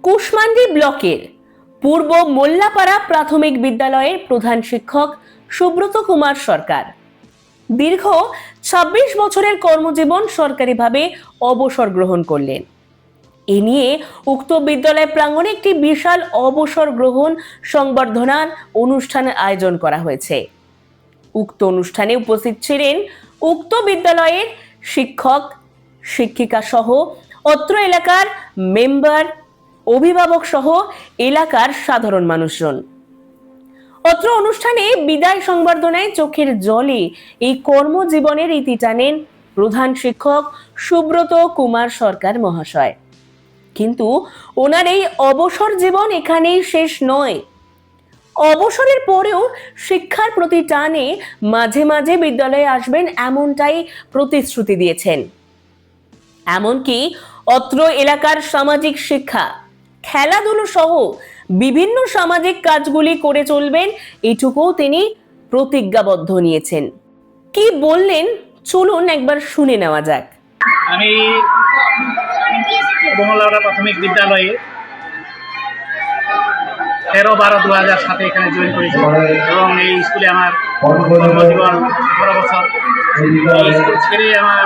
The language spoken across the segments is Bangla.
কুশমান্ডি ব্লকের পূর্ব মোল্লাপাড়া প্রাথমিক বিদ্যালয়ের প্রধান শিক্ষক সুব্রত কুমার সরকার দীর্ঘ ২৬ বছরের কর্মজীবন সরকারিভাবে অবসর গ্রহণ করলেন। এ নিয়ে উক্ত বিদ্যালয় প্রাঙ্গণে একটি বিশাল অবসর গ্রহণ সংবর্ধনার অনুষ্ঠানের আয়োজন করা হয়েছে। উক্ত অনুষ্ঠানে উপস্থিত ছিলেন উক্ত বিদ্যালয়ের শিক্ষক শিক্ষিকা সহ অত্র এলাকার মেম্বার, অভিভাবক সহ এলাকার সাধারণ মানুষজন। অত্র অনুষ্ঠানে বিদায় সংবর্ধনায় চোখের জলে এই কর্মজীবনের ইতি টানেন প্রধান শিক্ষক সুব্রত কুমার সরকার মহাশয়। কিন্তু ওনার এই অবসর জীবন এখানেই শেষ নয়। অবসরের পরেও শিক্ষার প্রতি টানে মাঝে মাঝে বিদ্যালয়ে আসবেন এমনটাই প্রতিশ্রুতি দিয়েছেন। এমনকি অত্র এলাকার সামাজিক শিক্ষা, খেলাধুলো সহ বিভিন্ন সামাজিক কাজগুলি করে চলবেন, এটুকুও তিনি প্রতিজ্ঞাবদ্ধ নিয়েছেন। কি বললেন চলুন একবার শুনে নেওয়া যাক। আমি মোল্লাপাড়া প্রাথমিক বিদ্যালয়ে 13-12-2007 এখানে জয়েন করেছি এবং এই স্কুলে আমার কর্মজীবন 18 বছর। এই স্কুল ছেড়ে আমার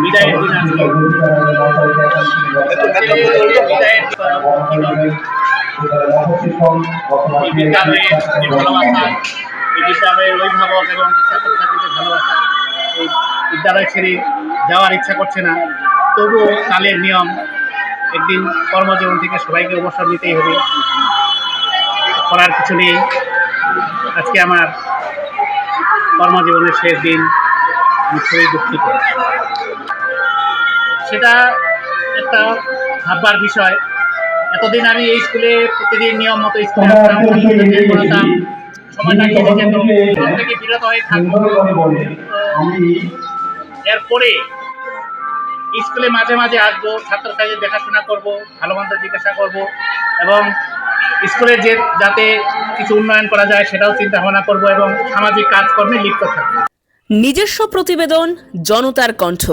বিদায়ের দিন আজকে। এই বিদ্যালয়ের যে ভালোবাসা, এই বিদ্যালয়ের অভিভাবক এবং ছাত্রছাত্রীদের ভালোবাসা, এই বিদ্যালয় ছেড়ে যাওয়ার ইচ্ছা করছে না। তবুও কালের নিয়ম, একদিন কর্মজীবন থেকে সবাইকে অবসর নিতেই হবে, করার কিছু নেই। আজকে আমার কর্মজীবনের শেষ দিন, আমি খুবই দুঃখিত। সেটা একটা ভাববার বিষয়। এতদিন আমি এই স্কুলে প্রতিদিন নিয়ম মতো স্কুলে পড়াতাম, সময়টা কেটে যেত, এখান থেকে বিরত হয়ে থাকবো। এরপরে স্কুলে মাঝে মাঝে আসবো, ছাত্রছাত্রীদের দেখাশোনা করব, ভালো মন্দ জিজ্ঞাসা করব এবং স্কুলের যাতে কিছু উন্নয়ন করা যায় সেটাও চিন্তা ভাবনা করব এবং সামাজিক কাজকর্মে লিপ্ত থাকবো। নিজস্ব প্রতিবেদন, জনতার কণ্ঠ।